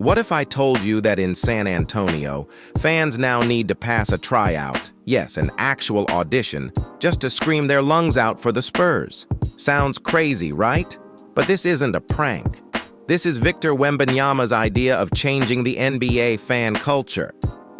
What if I told you that in San Antonio, fans now need to pass a tryout, yes, an actual audition, just to scream their lungs out for the Spurs? Sounds crazy, right? But this isn't a prank. This is Victor Wembanyama's idea of changing the NBA fan culture.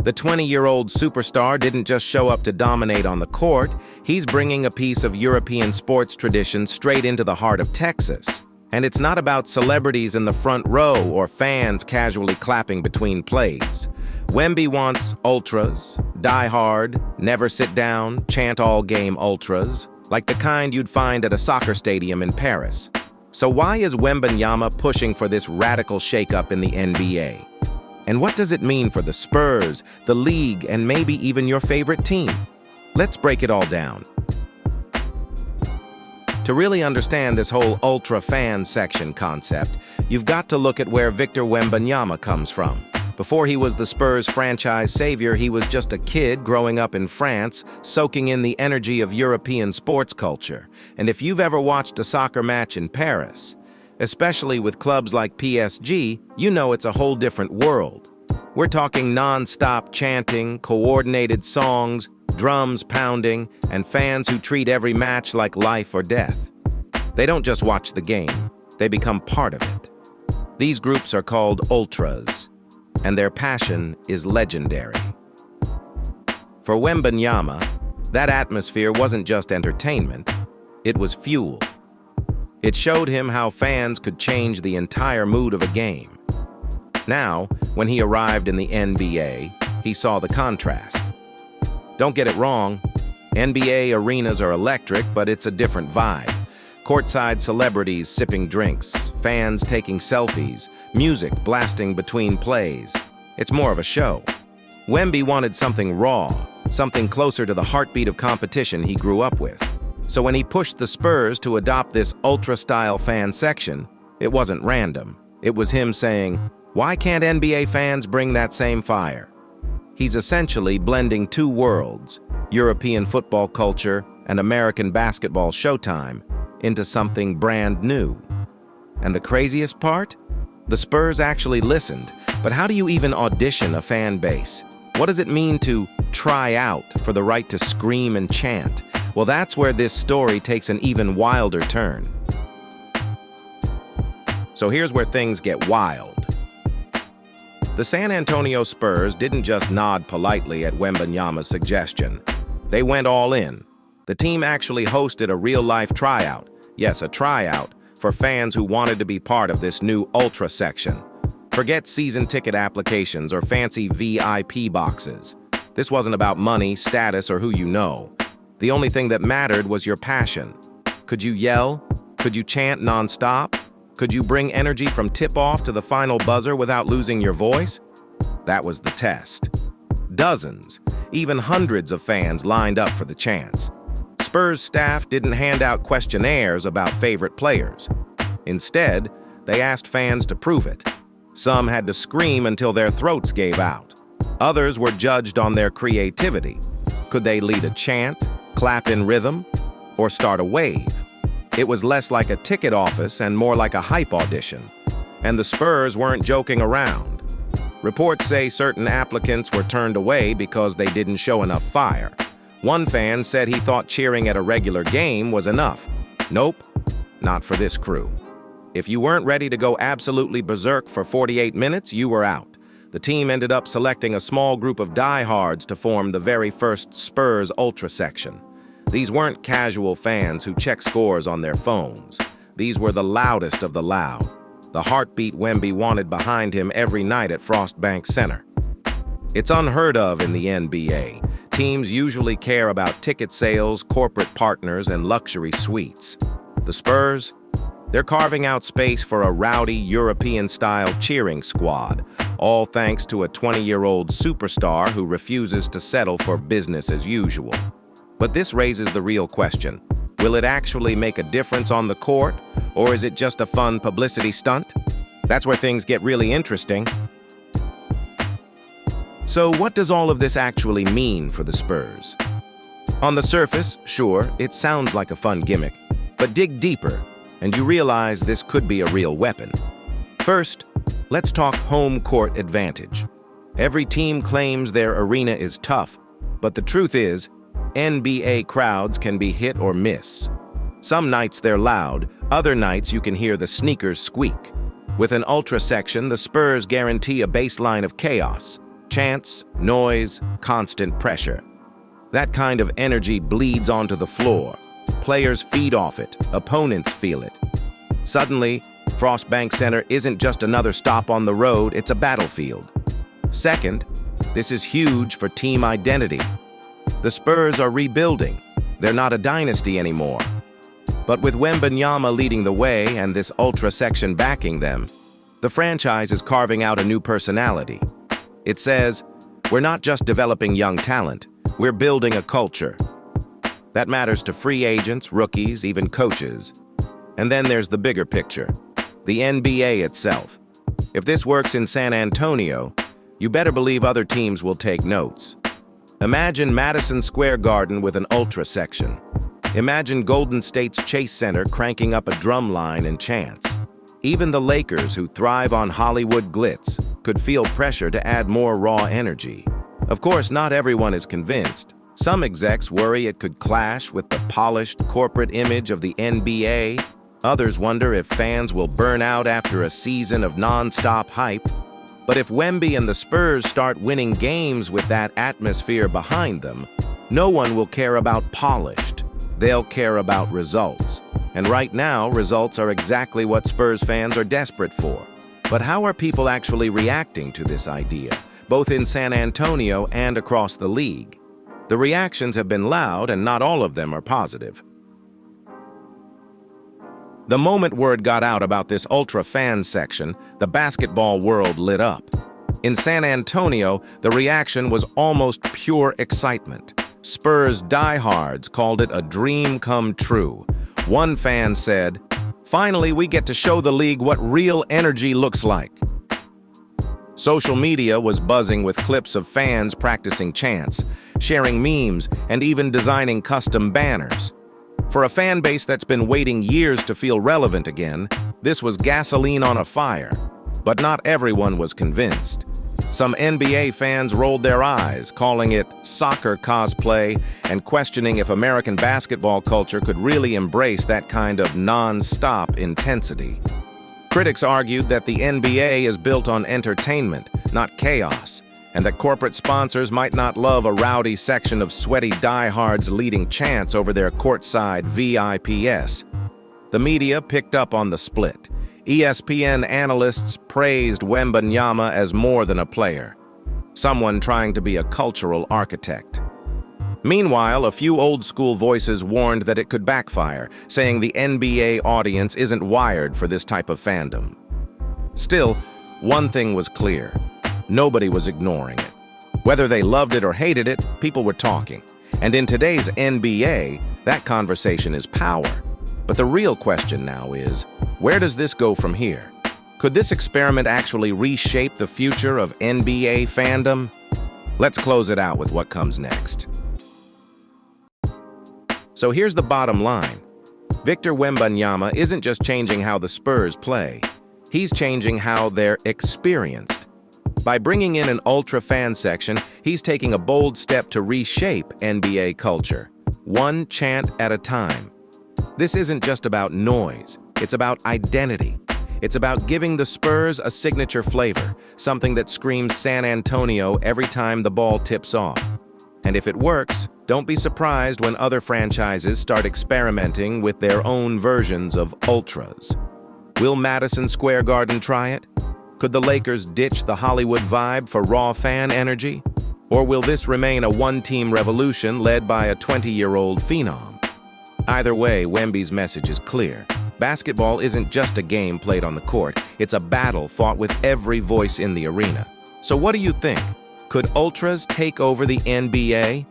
The 20-year-old superstar didn't just show up to dominate on the court, he's bringing a piece of European sports tradition straight into the heart of Texas. And it's not about celebrities in the front row or fans casually clapping between plays. Wemby wants ultras, die hard, never sit down, chant all game ultras, like the kind you'd find at a soccer stadium in Paris. So why is Wembanyama pushing for this radical shakeup in the NBA? And what does it mean for the Spurs, the league, and maybe even your favorite team? Let's break it all down. To really understand this whole ultra fan section concept, you've got to look at where Victor Wembanyama comes from. Before he was the Spurs franchise savior, he was just a kid growing up in France, soaking in the energy of European sports culture. And if you've ever watched a soccer match in Paris, especially with clubs like PSG, you know it's a whole different world. We're talking nonstop chanting, coordinated songs, drums pounding, and fans who treat every match like life or death. They don't just watch the game, they become part of it. These groups are called ultras, and their passion is legendary. For Wembanyama, that atmosphere wasn't just entertainment, it was fuel. It showed him how fans could change the entire mood of a game. Now, when he arrived in the NBA, he saw the contrast. Don't get it wrong, NBA arenas are electric, but it's a different vibe. Courtside celebrities sipping drinks, fans taking selfies, music blasting between plays. It's more of a show. Wemby wanted something raw, something closer to the heartbeat of competition he grew up with. So when he pushed the Spurs to adopt this ultra-style fan section, it wasn't random. It was him saying, "Why can't NBA fans bring that same fire?" He's essentially blending two worlds, European football culture and American basketball showtime, into something brand new. And the craziest part? The Spurs actually listened. But how do you even audition a fan base? What does it mean to try out for the right to scream and chant? Well, that's where this story takes an even wilder turn. So here's where things get wild. The San Antonio Spurs didn't just nod politely at Wembanyama's suggestion. They went all in. The team actually hosted a real-life tryout. Yes, a tryout for fans who wanted to be part of this new ultra section. Forget season ticket applications or fancy VIP boxes. This wasn't about money, status, or who you know. The only thing that mattered was your passion. Could you yell? Could you chant nonstop? Could you bring energy from tip-off to the final buzzer without losing your voice? That was the test. Dozens, even hundreds of fans lined up for the chance. Spurs staff didn't hand out questionnaires about favorite players. Instead, they asked fans to prove it. Some had to scream until their throats gave out. Others were judged on their creativity. Could they lead a chant, clap in rhythm, or start a wave? It was less like a ticket office and more like a hype audition. And the Spurs weren't joking around. Reports say certain applicants were turned away because they didn't show enough fire. One fan said he thought cheering at a regular game was enough. Nope, not for this crew. If you weren't ready to go absolutely berserk for 48 minutes, you were out. The team ended up selecting a small group of diehards to form the very first Spurs Ultra section. These weren't casual fans who check scores on their phones. These were the loudest of the loud, the heartbeat Wemby wanted behind him every night at Frost Bank Center. It's unheard of in the NBA. Teams usually care about ticket sales, corporate partners, and luxury suites. The Spurs? They're carving out space for a rowdy European-style cheering squad, all thanks to a 20-year-old superstar who refuses to settle for business as usual. But this raises the real question. Will it actually make a difference on the court, or is it just a fun publicity stunt? That's where things get really interesting. So what does all of this actually mean for the Spurs? On the surface, sure, it sounds like a fun gimmick, but dig deeper, and you realize this could be a real weapon. First, Let's talk home court advantage. Every team claims their arena is tough, but the truth is, NBA crowds can be hit or miss. Some nights they're loud, other nights you can hear the sneakers squeak. With an ultra section, the Spurs guarantee a baseline of chaos, chants, noise, constant pressure. That kind of energy bleeds onto the floor. Players feed off it, opponents feel it. Suddenly, Frostbank Center isn't just another stop on the road, it's a battlefield. Second, this is huge for team identity. The Spurs are rebuilding. They're not a dynasty anymore. But with Wembanyama leading the way and this ultra section backing them, the franchise is carving out a new personality. It says, we're not just developing young talent, we're building a culture. That matters to free agents, rookies, even coaches. And then there's the bigger picture, the NBA itself. If this works in San Antonio, you better believe other teams will take notes. Imagine Madison Square Garden with an ultra section. Imagine Golden State's Chase Center cranking up a drum line and chants. Even the Lakers, who thrive on Hollywood glitz, could feel pressure to add more raw energy. Of course, not everyone is convinced. Some execs worry it could clash with the polished corporate image of the NBA. Others wonder if fans will burn out after a season of nonstop hype. But if Wemby and the Spurs start winning games with that atmosphere behind them, no one will care about polished. They'll care about results. And right now, results are exactly what Spurs fans are desperate for. But how are people actually reacting to this idea, both in San Antonio and across the league? The reactions have been loud, and not all of them are positive. The moment word got out about this ultra fan section, the basketball world lit up. In San Antonio, the reaction was almost pure excitement. Spurs diehards called it a dream come true. One fan said, "Finally, we get to show the league what real energy looks like." Social media was buzzing with clips of fans practicing chants, sharing memes, and even designing custom banners. For a fan base that's been waiting years to feel relevant again, this was gasoline on a fire. But not everyone was convinced. Some NBA fans rolled their eyes, calling it soccer cosplay and questioning if American basketball culture could really embrace that kind of non-stop intensity. Critics argued that the NBA is built on entertainment, not chaos, and that corporate sponsors might not love a rowdy section of sweaty diehards leading chants over their courtside VIPs. The media picked up on the split. ESPN analysts praised Wembanyama as more than a player, someone trying to be a cultural architect. Meanwhile, a few old-school voices warned that it could backfire, saying the NBA audience isn't wired for this type of fandom. Still, one thing was clear. Nobody was ignoring it. Whether they loved it or hated it, people were talking. And in today's NBA, that conversation is power. But the real question now is, where does this go from here? Could this experiment actually reshape the future of NBA fandom? Let's close it out with what comes next. So here's the bottom line. Victor Wembanyama isn't just changing how the Spurs play. He's changing how they're experienced. By bringing in an ultra fan section, he's taking a bold step to reshape NBA culture, one chant at a time. This isn't just about noise, it's about identity. It's about giving the Spurs a signature flavor, something that screams San Antonio every time the ball tips off. And if it works, don't be surprised when other franchises start experimenting with their own versions of ultras. Will Madison Square Garden try it? Could the Lakers ditch the Hollywood vibe for raw fan energy? Or will this remain a one-team revolution led by a 20-year-old phenom? Either way, Wemby's message is clear. Basketball isn't just a game played on the court, it's a battle fought with every voice in the arena. So what do you think? Could Ultras take over the NBA?